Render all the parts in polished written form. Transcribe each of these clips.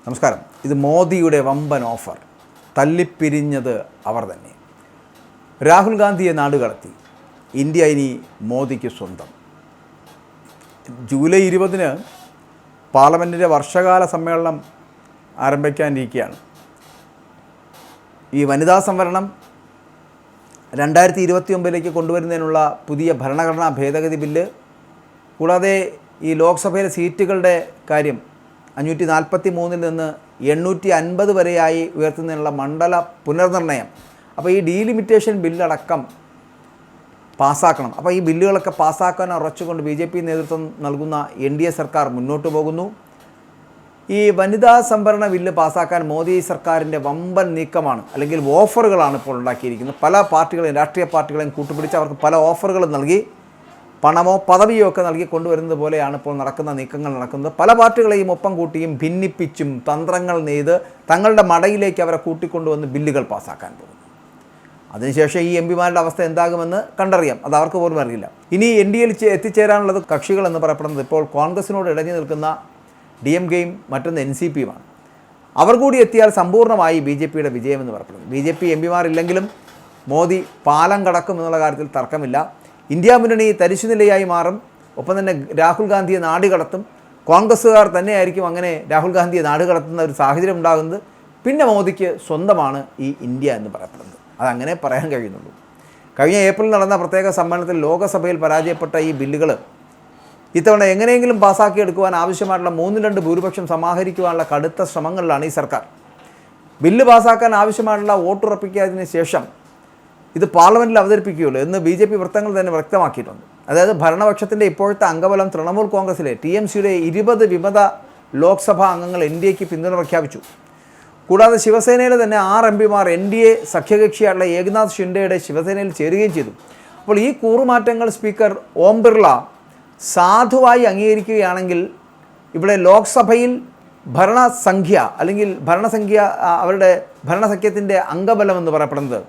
നമസ്കാരം. ഇത് മോദിയുടെ വമ്പൻ ഓഫർ. തല്ലിപ്പിരിഞ്ഞത് അവർ തന്നെ. രാഹുൽ ഗാന്ധിയെ നാടുകടത്തി. ഇന്ത്യ ഇനി മോദിക്ക് സ്വന്തം. ജൂലൈ 20 പാർലമെൻറ്റിൻ്റെ വർഷകാല സമ്മേളനം ആരംഭിക്കാനിരിക്കുകയാണ്. ഈ വനിതാ സംവരണം 2029 കൊണ്ടുവരുന്നതിനുള്ള പുതിയ ഭരണഘടനാ ഭേദഗതി ബില്ല്, കൂടാതെ ഈ ലോക്സഭയിലെ സീറ്റുകളുടെ കാര്യം 543 നിന്ന് 850 വരെയായി ഉയർത്തുന്നതിനുള്ള മണ്ഡല പുനർനിർണയം. അപ്പോൾ ഈ ഡീലിമിറ്റേഷൻ ബില്ലടക്കം പാസ്സാക്കണം. അപ്പോൾ ഈ ബില്ലുകളൊക്കെ പാസ്സാക്കാൻ ഉറച്ചുകൊണ്ട് BJP നേതൃത്വം നൽകുന്ന NDA സർക്കാർ മുന്നോട്ട് പോകുന്നു. ഈ വനിതാ സംവരണ ബില്ല് പാസ്സാക്കാൻ മോദി സർക്കാരിൻ്റെ വമ്പൻ നീക്കമാണ്, അല്ലെങ്കിൽ ഓഫറുകളാണ് ഇപ്പോൾ ഉണ്ടാക്കിയിരിക്കുന്നത്. പല പാർട്ടികളെയും, രാഷ്ട്രീയ പാർട്ടികളെയും കൂട്ടുപിടിച്ച് അവർക്ക് പല ഓഫറുകളും നൽകി, പണമോ പദവിയോ ഒക്കെ നൽകി കൊണ്ടുവരുന്നത് പോലെയാണ് ഇപ്പോൾ നടക്കുന്ന നീക്കങ്ങൾ നടക്കുന്നത്. പല പാർട്ടികളെയും ഒപ്പം കൂട്ടിയും ഭിന്നിപ്പിച്ചും തന്ത്രങ്ങൾ നെയ്ത് തങ്ങളുടെ മടയിലേക്ക് അവരെ കൂട്ടിക്കൊണ്ടുവന്ന് ബില്ലുകൾ പാസ്സാക്കാൻ പോകുന്നു. അതിനുശേഷം ഈ MPമാരുടെ അവസ്ഥ എന്താകുമെന്ന് കണ്ടറിയാം. അത് അവർക്ക് പോലും അറിയില്ല. ഇനി NDAയിൽ എത്തിച്ചേരാനുള്ളത് കക്ഷികളെന്ന് പറയപ്പെടുന്നത് ഇപ്പോൾ കോൺഗ്രസിനോട് ഇടഞ്ഞു നിൽക്കുന്ന DMKയും മറ്റൊന്ന് NCPയുമാണ്. അവർ കൂടി എത്തിയാൽ സമ്പൂർണ്ണമായി BJPയുടെ വിജയമെന്ന് പറയപ്പെടുന്നു. BJP MPമാരില്ലെങ്കിലും മോദി പാലം കടക്കും എന്നുള്ള കാര്യത്തിൽ തർക്കമില്ല. ഇന്ത്യ മുന്നണി തരിശുനിലയായി മാറും. ഒപ്പം തന്നെ രാഹുൽ ഗാന്ധിയെ നാടുകടത്തും. കോൺഗ്രസ്സുകാർ തന്നെയായിരിക്കും അങ്ങനെ രാഹുൽ ഗാന്ധിയെ നാടുകടത്തുന്ന ഒരു സാഹചര്യം ഉണ്ടാകുന്നത്. പിന്നെ മോദിക്ക് സ്വന്തമാണ് ഈ ഇന്ത്യ എന്ന് പറയപ്പെടുന്നത്. അതങ്ങനെ പറയാൻ കഴിയുന്നുള്ളൂ. കഴിഞ്ഞ ഏപ്രിൽ നടന്ന പ്രത്യേക സമ്മേളനത്തിൽ ലോകസഭയിൽ പരാജയപ്പെട്ട ഈ ബില്ലുകൾ ഇത്തവണ എങ്ങനെയെങ്കിലും പാസ്സാക്കിയെടുക്കുവാൻ ആവശ്യമായിട്ടുള്ള 3/2 ഭൂരിപക്ഷം സമാഹരിക്കുവാനുള്ള കടുത്ത ശ്രമങ്ങളിലാണ് ഈ സർക്കാർ. ബില്ല് പാസ്സാക്കാൻ ആവശ്യമായിട്ടുള്ള വോട്ടുറപ്പിക്കാതിന് ശേഷം ഇത് പാർലമെൻറ്റിൽ അവതരിപ്പിക്കുകയുള്ളൂ എന്ന് BJP വൃത്തങ്ങൾ തന്നെ വ്യക്തമാക്കിയിട്ടുണ്ട്. അതായത് ഭരണപക്ഷത്തിൻ്റെ ഇപ്പോഴത്തെ അംഗബലം തൃണമൂൽ കോൺഗ്രസിലെ TMCയുടെ 20 വിമത ലോക്സഭാ അംഗങ്ങൾ NDAയ്ക്ക് പിന്തുണ പ്രഖ്യാപിച്ചു. കൂടാതെ ശിവസേനയിലെ തന്നെ 6 MPമാർ NDA സഖ്യകക്ഷിയായിട്ടുള്ള ഏകനാഥ് ഷിൻഡെയുടെ ശിവസേനയിൽ ചേരുകയും ചെയ്തു. അപ്പോൾ ഈ കൂറുമാറ്റങ്ങൾ സ്പീക്കർ ഓം ബിർള സാധുവായി അംഗീകരിക്കുകയാണെങ്കിൽ ഇവിടെ ലോക്സഭയിൽ ഭരണസംഖ്യ അല്ലെങ്കിൽ അവരുടെ ഭരണസഖ്യത്തിൻ്റെ അംഗബലം എന്ന് പറയപ്പെടുന്നത്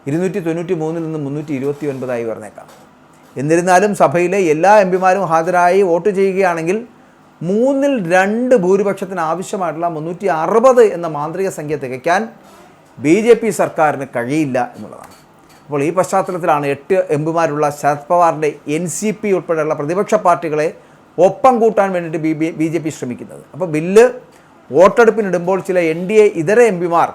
293 നിന്ന് 329 ഉയർന്നേക്കാം. എന്നിരുന്നാലും സഭയിലെ എല്ലാ MPമാരും ഹാജരായി വോട്ട് ചെയ്യുകയാണെങ്കിൽ 2/3 ഭൂരിപക്ഷത്തിന് ആവശ്യമായിട്ടുള്ള 360 എന്ന മാന്ത്രിക സംഖ്യ തികയ്ക്കാൻ BJP സർക്കാരിന് കഴിയില്ല എന്നുള്ളതാണ്. അപ്പോൾ ഈ പശ്ചാത്തലത്തിലാണ് 8 MPമാരുള്ള ശരത് പവാറിൻ്റെ NCP ഉൾപ്പെടെയുള്ള പ്രതിപക്ഷ പാർട്ടികളെ ഒപ്പം കൂട്ടാൻ വേണ്ടിയിട്ട് BJP ശ്രമിക്കുന്നത്. അപ്പോൾ ബില്ല് വോട്ടെടുപ്പിനിടുമ്പോൾ ചില NDA ഇതര MPമാർ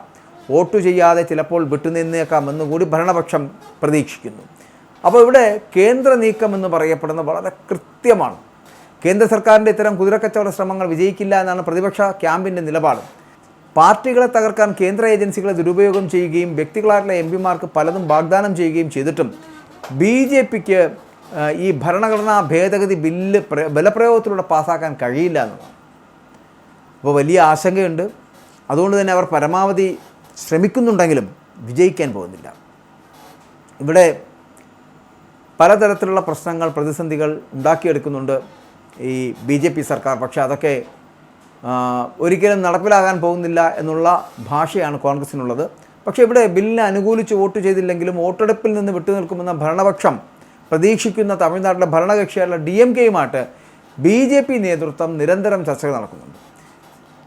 വോട്ട് ചെയ്യാതെ ചിലപ്പോൾ വിട്ടുനിന്നേക്കാമെന്ന് കൂടി ഭരണപക്ഷം പ്രതീക്ഷിക്കുന്നു. അപ്പോൾ ഇവിടെ കേന്ദ്ര നീക്കം എന്ന് പറയപ്പെടുന്ന വളരെ കൃത്യമാണ്. കേന്ദ്ര സർക്കാരിൻ്റെ ഇത്തരം കുതിരക്കച്ചവട ശ്രമങ്ങൾ വിജയിക്കില്ല എന്നാണ് പ്രതിപക്ഷ ക്യാമ്പിൻ്റെ നിലപാട്. പാർട്ടികളെ തകർക്കാൻ കേന്ദ്ര ഏജൻസികളെ ദുരുപയോഗം ചെയ്യുകയും വ്യക്തികളായിട്ടുള്ള MPമാർക്ക് പലതും വാഗ്ദാനം ചെയ്യുകയും ചെയ്തിട്ടും BJPക്ക് ഈ ഭരണഘടനാ ഭേദഗതി ബില്ല് ബലപ്രയോഗത്തിലൂടെ പാസ്സാക്കാൻ കഴിയില്ല എന്നുള്ളതാണ്. അപ്പോൾ വലിയ ആശങ്കയുണ്ട്. അതുകൊണ്ട് തന്നെ അവർ പരമാവധി ശ്രമിക്കുന്നുണ്ടെങ്കിലും വിജയിക്കാൻ പോകുന്നില്ല. ഇവിടെ പലതരത്തിലുള്ള പ്രശ്നങ്ങൾ, പ്രതിസന്ധികൾ ഉണ്ടാക്കിയെടുക്കുന്നുണ്ട് ഈ BJP സർക്കാർ. പക്ഷേ അതൊക്കെ ഒരിക്കലും നടപ്പിലാകാൻ പോകുന്നില്ല എന്നുള്ള ഭാഷയാണ് കോൺഗ്രസിനുള്ളത്. പക്ഷേ ഇവിടെ ബില്ലിനെ അനുകൂലിച്ച് വോട്ട് ചെയ്തില്ലെങ്കിലും വോട്ടെടുപ്പിൽ നിന്ന് വിട്ടുനിൽക്കുമെന്ന ഭരണപക്ഷം പ്രതീക്ഷിക്കുന്ന തമിഴ്നാട്ടിലെ ഭരണകക്ഷിയായുള്ള DMKയുമായിട്ട് BJP നേതൃത്വം നിരന്തരം ചർച്ചകൾ നടക്കുന്നുണ്ട്.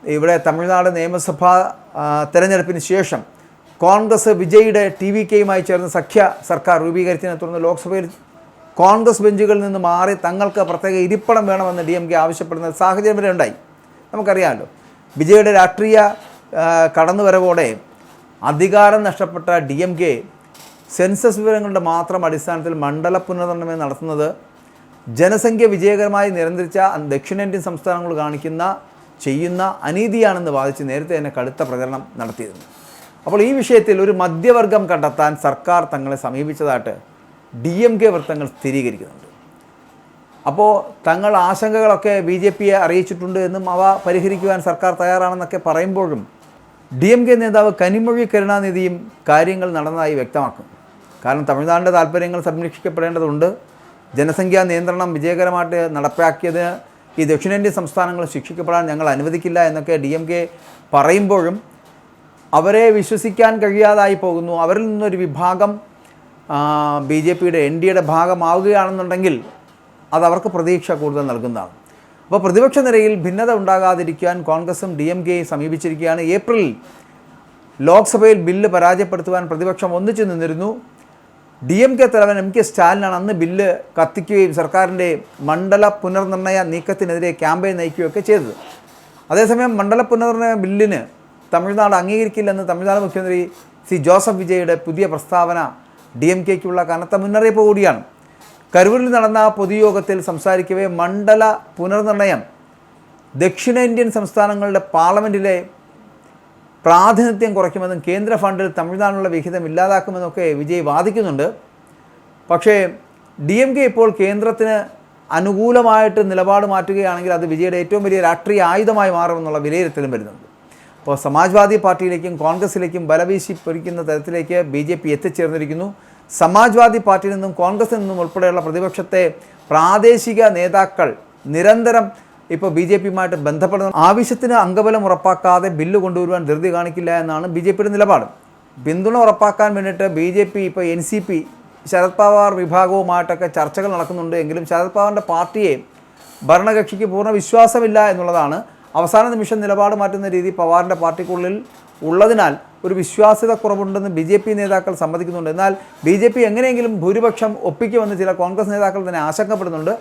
ഇവിടെ തമിഴ്നാട് നിയമസഭാ തെരഞ്ഞെടുപ്പിന് ശേഷം കോൺഗ്രസ് വിജയുടെ TVKയുമായി ചേർന്ന് സഖ്യ സർക്കാർ രൂപീകരിച്ചതിനെ തുടർന്ന് ലോക്സഭയിൽ കോൺഗ്രസ് ബെഞ്ചുകളിൽ നിന്ന് മാറി തങ്ങൾക്ക് പ്രത്യേക ഇരിപ്പിടം വേണമെന്ന് DMK ആവശ്യപ്പെടുന്ന സാഹചര്യം വരെ ഉണ്ടായി. നമുക്കറിയാമല്ലോ, വിജയുടെ രാഷ്ട്രീയ കടന്നുവരവോടെ അധികാരം നഷ്ടപ്പെട്ട DMK സെൻസസ് വിവരങ്ങളുടെ മാത്രം അടിസ്ഥാനത്തിൽ മണ്ഡല പുനർനിർണയം നടത്തുന്നത് ജനസംഖ്യ വിജയകരമായി നിയന്ത്രിച്ച ദക്ഷിണേന്ത്യൻ സംസ്ഥാനങ്ങൾ ചെയ്യുന്ന അനീതിയാണെന്ന് വാദിച്ച് നേരത്തെ തന്നെ കടുത്ത പ്രചരണം നടത്തിയിരുന്നു. അപ്പോൾ ഈ വിഷയത്തിൽ ഒരു മധ്യവർഗം കണ്ടെത്താൻ സർക്കാർ തങ്ങളെ സമീപിച്ചതായിട്ട് DMK വൃത്തങ്ങൾ സ്ഥിരീകരിക്കുന്നുണ്ട്. അപ്പോൾ തങ്ങൾ ആശങ്കകളൊക്കെ BJPയെ അറിയിച്ചിട്ടുണ്ട് എന്നും അവ പരിഹരിക്കുവാൻ സർക്കാർ തയ്യാറാണെന്നൊക്കെ പറയുമ്പോഴും DMK നേതാവ് കനിമൊഴി കരുണാനിധിയും കാര്യങ്ങൾ നടന്നതായി വ്യക്തമാക്കും. കാരണം തമിഴ്നാടിൻ്റെ താല്പര്യങ്ങൾ സംരക്ഷിക്കപ്പെടേണ്ടതുണ്ട്. ജനസംഖ്യാ നിയന്ത്രണം വിജയകരമായിട്ട് നടപ്പാക്കിയതിന് ഈ ദക്ഷിണേന്ത്യൻ സംസ്ഥാനങ്ങൾ ശിക്ഷിക്കപ്പെടാൻ ഞങ്ങൾ അനുവദിക്കില്ല എന്നൊക്കെ DMK പറയുമ്പോഴും അവരെ വിശ്വസിക്കാൻ കഴിയാതായി പോകുന്നു. അവരിൽ നിന്നൊരു വിഭാഗം BJPയുടെ NDAയുടെ ഭാഗമാവുകയാണെന്നുണ്ടെങ്കിൽ അതവർക്ക് പ്രതീക്ഷ കൂടുതൽ നൽകുന്നതാണ്. അപ്പോൾ പ്രതിപക്ഷ നിരയിൽ ഭിന്നത ഉണ്ടാകാതിരിക്കാൻ കോൺഗ്രസും DMKയും സമീപിച്ചിരിക്കുകയാണ്. ഏപ്രിലിൽ ലോക്സഭയിൽ ബില്ല് പരാജയപ്പെടുത്തുവാൻ പ്രതിപക്ഷം ഒന്നിച്ചു നിന്നിരുന്നു. DMK തലവൻ MK സ്റ്റാലിനാണ് അന്ന് ബില്ല് കത്തിക്കുകയും സർക്കാരിൻ്റെ മണ്ഡല പുനർനിർണയ നീക്കത്തിനെതിരെ ക്യാമ്പയിൻ നയിക്കുകയൊക്കെ ചെയ്തത്. അതേസമയം മണ്ഡല പുനർനിർണയ ബില്ലിന് തമിഴ്നാട് അംഗീകരിക്കില്ലെന്ന് തമിഴ്നാട് മുഖ്യമന്ത്രി ജോസഫ് വിജയുടെ പുതിയ പ്രസ്താവന DMKയ്ക്കുള്ള കനത്ത മുന്നറിയിപ്പ് കൂടിയാണ്. കരൂരിൽ നടന്ന പൊതുയോഗത്തിൽ സംസാരിക്കവേ മണ്ഡല പുനർനിർണയം ദക്ഷിണേന്ത്യൻ സംസ്ഥാനങ്ങളുടെ പാർലമെൻറ്റിലെ പ്രാതിനിധ്യം കുറയ്ക്കുമെന്നും കേന്ദ്ര ഫണ്ടിൽ തമിഴ്നാടിനുള്ള വിഹിതം ഇല്ലാതാക്കുമെന്നൊക്കെ വിജയ് വാദിക്കുന്നുണ്ട്. പക്ഷേ DMK ഇപ്പോൾ കേന്ദ്രത്തിന് അനുകൂലമായിട്ട് നിലപാട് മാറ്റുകയാണെങ്കിൽ അത് വിജയുടെ ഏറ്റവും വലിയ രാഷ്ട്രീയ ആയുധമായി മാറുമെന്നുള്ള വിലയിരുത്തലും വരുന്നുണ്ട്. അപ്പോൾ സമാജ്വാദി പാർട്ടിയിലേക്കും കോൺഗ്രസിലേക്കും ബലവീശി പൊരിക്കുന്ന തരത്തിലേക്ക് BJP എത്തിച്ചേർന്നിരിക്കുന്നു. സമാജ്വാദി പാർട്ടിയിൽ നിന്നും കോൺഗ്രസിൽ നിന്നും ഉൾപ്പെടെയുള്ള പ്രതിപക്ഷത്തെ പ്രാദേശിക നേതാക്കൾ നിരന്തരം ഇപ്പോൾ BJPയുമായിട്ട് ബന്ധപ്പെടുന്ന ആവശ്യത്തിന് അംഗബലം ഉറപ്പാക്കാതെ ബില്ല് കൊണ്ടുവരുവാൻ ധൃതി കാണിക്കില്ല എന്നാണ് BJPയുടെ നിലപാട്. പിന്തുണ ഉറപ്പാക്കാൻ വേണ്ടിയിട്ട് BJP ഇപ്പോൾ NCP ശരത് പവാർ വിഭാഗവുമായിട്ടൊക്കെ ചർച്ചകൾ നടക്കുന്നുണ്ട്. എങ്കിലും ശരത് പവാറിൻ്റെ പാർട്ടിയെ ഭരണകക്ഷിക്ക് പൂർണ്ണ വിശ്വാസമില്ല എന്നുള്ളതാണ്. അവസാന നിമിഷം നിലപാട് മാറ്റുന്ന രീതി പവാറിൻ്റെ പാർട്ടിക്കുള്ളിൽ ഉള്ളതിനാൽ ഒരു വിശ്വാസ്യത കുറവുണ്ടെന്ന് BJP നേതാക്കൾ സമ്മതിക്കുന്നുണ്ട്. എന്നാൽ BJP എങ്ങനെയെങ്കിലും ഭൂരിപക്ഷം ഒപ്പിക്കുമെന്ന് ചില കോൺഗ്രസ് നേതാക്കൾ തന്നെ ആശങ്കപ്പെടുന്നുണ്ട്.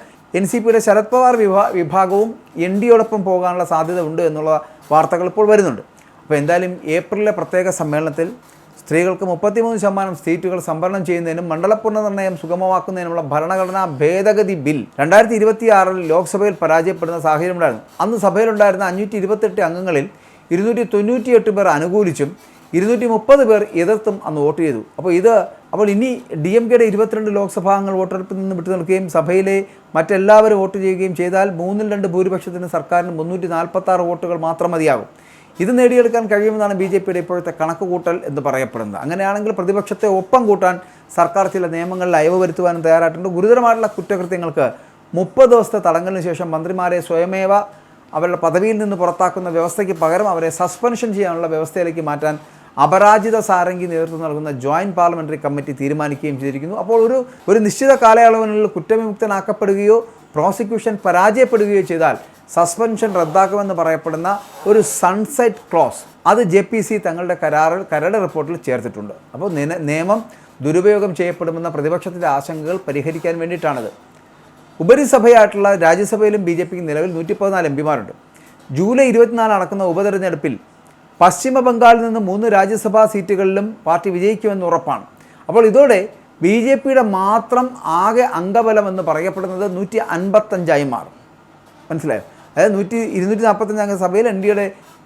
NCPയുടെ ശരത് പവാർ വിഭാഗവും NDയോടൊപ്പം പോകാനുള്ള സാധ്യത ഉണ്ട് എന്നുള്ള വാർത്തകൾ ഇപ്പോൾ വരുന്നുണ്ട്. അപ്പോൾ എന്തായാലും ഏപ്രിലിലെ പ്രത്യേക സമ്മേളനത്തിൽ സ്ത്രീകൾക്ക് 33% സീറ്റുകൾ സംവരണം ചെയ്യുന്നതിനും മണ്ഡല പുനർനിർണയം സുഗമമാക്കുന്നതിനുമുള്ള ഭരണഘടനാ ഭേദഗതി ബിൽ 2026 ലോക്സഭയിൽ പരാജയപ്പെടുന്ന സാഹചര്യമുണ്ടായിരുന്നു. അന്ന് സഭയിലുണ്ടായിരുന്ന 528 അംഗങ്ങളിൽ 298 പേർ അനുകൂലിച്ചും 230 പേർ എതിർത്തും അന്ന് വോട്ട് ചെയ്തു. അപ്പോൾ ഇനി DMKയുടെ 22 ലോക്സഭാ അംഗങ്ങൾ വോട്ടെടുപ്പിൽ നിന്ന് വിട്ടു നിൽക്കുകയും സഭയിലെ മറ്റെല്ലാവരും വോട്ട് ചെയ്യുകയും ചെയ്താൽ 3/2 ഭൂരിപക്ഷത്തിന് സർക്കാരിന് 346 വോട്ടുകൾ മാത്രം മതിയാകും. ഇത് നേടിയെടുക്കാൻ കഴിയുമെന്നാണ് BJPയുടെ ഇപ്പോഴത്തെ കണക്കുകൂട്ടൽ എന്ന് പറയപ്പെടുന്നത്. അങ്ങനെയാണെങ്കിൽ പ്രതിപക്ഷത്തെ ഒപ്പം കൂട്ടാൻ സർക്കാർ ചില നിയമങ്ങളിൽ അയവ് വരുത്തുവാനും തയ്യാറായിട്ടുണ്ട്. ഗുരുതരമായിട്ടുള്ള കുറ്റകൃത്യങ്ങൾക്ക് 30 ദിവസത്തെ തടങ്കലിന് ശേഷം മന്ത്രിമാരെ സ്വയമേവ അവരുടെ പദവിയിൽ നിന്ന് പുറത്താക്കുന്ന വ്യവസ്ഥയ്ക്ക് പകരം അവരെ സസ്പെൻഷൻ ചെയ്യാനുള്ള വ്യവസ്ഥയിലേക്ക് മാറ്റാൻ അപരാജിത സാരംഗി നേതൃത്വം നൽകുന്ന ജോയിൻറ്റ് പാർലമെൻ്ററി കമ്മിറ്റി തീരുമാനിക്കുകയും ചെയ്തിരിക്കുന്നു. അപ്പോൾ ഒരു നിശ്ചിത കാലയളവിനുള്ളിൽ കുറ്റവിമുക്തനാക്കപ്പെടുകയോ പ്രോസിക്യൂഷൻ പരാജയപ്പെടുകയോ ചെയ്താൽ സസ്പെൻഷൻ റദ്ദാക്കുമെന്ന് പറയപ്പെടുന്ന ഒരു സൺസെറ്റ് ക്ലോസ് അത് JPC തങ്ങളുടെ കരട് റിപ്പോർട്ടിൽ ചേർത്തിട്ടുണ്ട്. അപ്പോൾ നിയമം ദുരുപയോഗം ചെയ്യപ്പെടുമെന്ന പ്രതിപക്ഷത്തിൻ്റെ ആശങ്കകൾ പരിഹരിക്കാൻ വേണ്ടിയിട്ടാണിത്. ഉപരിസഭയായിട്ടുള്ള രാജ്യസഭയിലും BJPക്ക് നിലവിൽ 114 MPമാരുണ്ട്. ജൂലൈ 24 നടക്കുന്ന ഉപതെരഞ്ഞെടുപ്പിൽ പശ്ചിമ ബംഗാളിൽ നിന്ന് 3 രാജ്യസഭാ സീറ്റുകളിലും പാർട്ടി വിജയിക്കുമെന്ന് ഉറപ്പാണ്. അപ്പോൾ ഇതോടെ BJPയുടെ മാത്രം ആകെ അംഗബലം എന്ന് പറയപ്പെടുന്നത് 155 മാറും. മനസ്സിലായോ? അതായത് 245 അംഗ സഭയിൽ NDയുടെ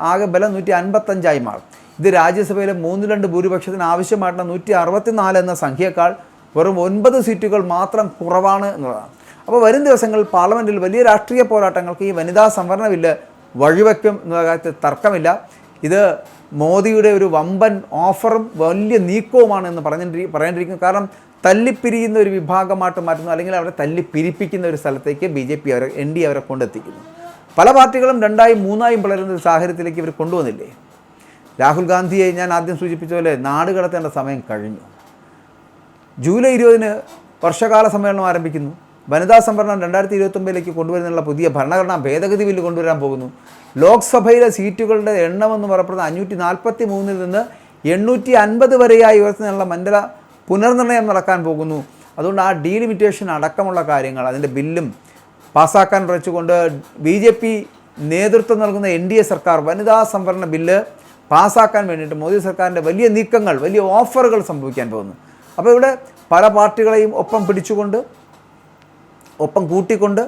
ആകെ ബലം 155 മാറും. ഇത് രാജ്യസഭയിലെ 3/2 ഭൂരിപക്ഷത്തിന് ആവശ്യമായിട്ടുള്ള 164 എന്ന സംഖ്യയേക്കാൾ വെറും 9 സീറ്റുകൾ മാത്രം കുറവാണ് എന്നുള്ളതാണ്. അപ്പോൾ വരും ദിവസങ്ങളിൽ പാർലമെൻറ്റിൽ വലിയ രാഷ്ട്രീയ പോരാട്ടങ്ങൾക്ക് ഈ വനിതാ സംവരണ ബില്ല് വഴിവെക്കും എന്നുള്ള കാര്യത്തിൽ തർക്കമില്ല. ഇത് മോദിയുടെ ഒരു വമ്പൻ ഓഫറും വലിയ നീക്കവുമാണ് എന്ന് പറയേണ്ടിയിരിക്കുന്നു. കാരണം തല്ലിപ്പിരിയുന്ന ഒരു വിഭാഗമായിട്ട് മാറ്റുന്നു, അല്ലെങ്കിൽ അവരെ തല്ലിപ്പിരിപ്പിക്കുന്ന ഒരു സ്ഥലത്തേക്ക് BJP ND അവരെ കൊണ്ടെത്തിക്കുന്നു. പല പാർട്ടികളും 2ആയും 3ആയും പിളരുന്ന ഒരു സാഹചര്യത്തിലേക്ക് ഇവർ കൊണ്ടുവന്നില്ലേ? രാഹുൽ ഗാന്ധിയെ ഞാൻ ആദ്യം സൂചിപ്പിച്ച പോലെ നാട് കടത്തേണ്ട സമയം കഴിഞ്ഞു. ജൂലൈ 20 വർഷകാല സമ്മേളനം ആരംഭിക്കുന്നു. വനിതാ സംവരണം 2029 കൊണ്ടുവരുന്നുള്ള പുതിയ ഭരണഘടനാ ഭേദഗതി ബില്ല് കൊണ്ടുവരാൻ പോകുന്നു. ലോക്സഭയിലെ സീറ്റുകളുടെ എണ്ണമെന്ന് പറയപ്പെടുന്ന 543 നിന്ന് 850 വരെയായി ഉയർത്തുന്നതിനുള്ള മണ്ഡല പുനർനിർണയം നടക്കാൻ പോകുന്നു. അതുകൊണ്ട് ആ ഡീലിമിറ്റേഷൻ അടക്കമുള്ള കാര്യങ്ങൾ അതിൻ്റെ ബില്ലും പാസ്സാക്കാൻ വെച്ചുകൊണ്ട് BJP നേതൃത്വം നൽകുന്ന NDA സർക്കാർ വനിതാ സംവരണ ബില്ല് പാസ്സാക്കാൻ വേണ്ടിയിട്ട് മോദി സർക്കാരിൻ്റെ വലിയ നീക്കങ്ങൾ, വലിയ ഓഫറുകൾ സംഭവിക്കാൻ പോകുന്നു. അപ്പോൾ ഇവിടെ പല പാർട്ടികളെയും ഒപ്പം പിടിച്ചുകൊണ്ട് ഒപ്പം കൂട്ടിക്കൊണ്ട്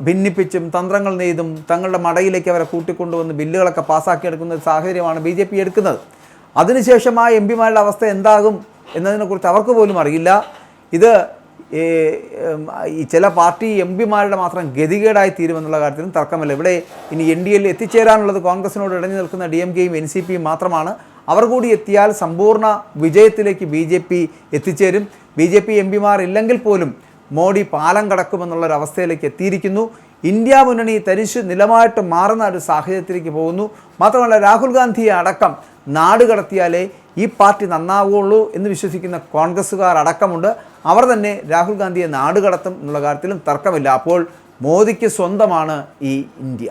ഭിന്നിപ്പിച്ചും തന്ത്രങ്ങൾ നെയ്തും തങ്ങളുടെ മടയിലേക്ക് അവരെ കൂട്ടിക്കൊണ്ടുവന്ന് ബില്ലുകളൊക്കെ പാസ്സാക്കിയെടുക്കുന്ന ഒരു സാഹചര്യമാണ് BJP എടുക്കുന്നത്. അതിനുശേഷം ആ MPമാരുടെ അവസ്ഥ എന്താകും എന്നതിനെക്കുറിച്ച് അവർക്ക് പോലും അറിയില്ല. ഇത് ഈ ചില പാർട്ടി MPമാരുടെ മാത്രം ഗതികേടായി തീരുമെന്നുള്ള കാര്യത്തിലും തർക്കമില്ല. ഇവിടെ ഇനി NDAയിൽ എത്തിച്ചേരാനുള്ളത് കോൺഗ്രസിനോട് ഇടഞ്ഞു നിൽക്കുന്ന DMKയും NCPയും മാത്രമാണ്. അവർ കൂടി എത്തിയാൽ സമ്പൂർണ്ണ വിജയത്തിലേക്ക് BJP എത്തിച്ചേരും. BJP MPമാർ ഇല്ലെങ്കിൽ പോലും മോഡി പാലം കടക്കുമെന്നുള്ളൊരവസ്ഥയിലേക്ക് എത്തിയിരിക്കുന്നു. ഇന്ത്യ മുന്നണി തരിശു നിലമായിട്ട് മാറുന്ന ഒരു സാഹചര്യത്തിലേക്ക് പോകുന്നു. മാത്രമല്ല രാഹുൽ ഗാന്ധിയെ അടക്കം നാട് കടത്തിയാലേ ഈ പാർട്ടി നന്നാവുകയുള്ളൂ എന്ന് വിശ്വസിക്കുന്ന കോൺഗ്രസ്സുകാർ അടക്കമുണ്ട്. അവർ തന്നെ രാഹുൽ ഗാന്ധിയെ നാട് കടത്തും എന്നുള്ള കാര്യത്തിലും തർക്കമില്ല. അപ്പോൾ മോദിക്ക് സ്വന്തമാണ് ഈ ഇന്ത്യ.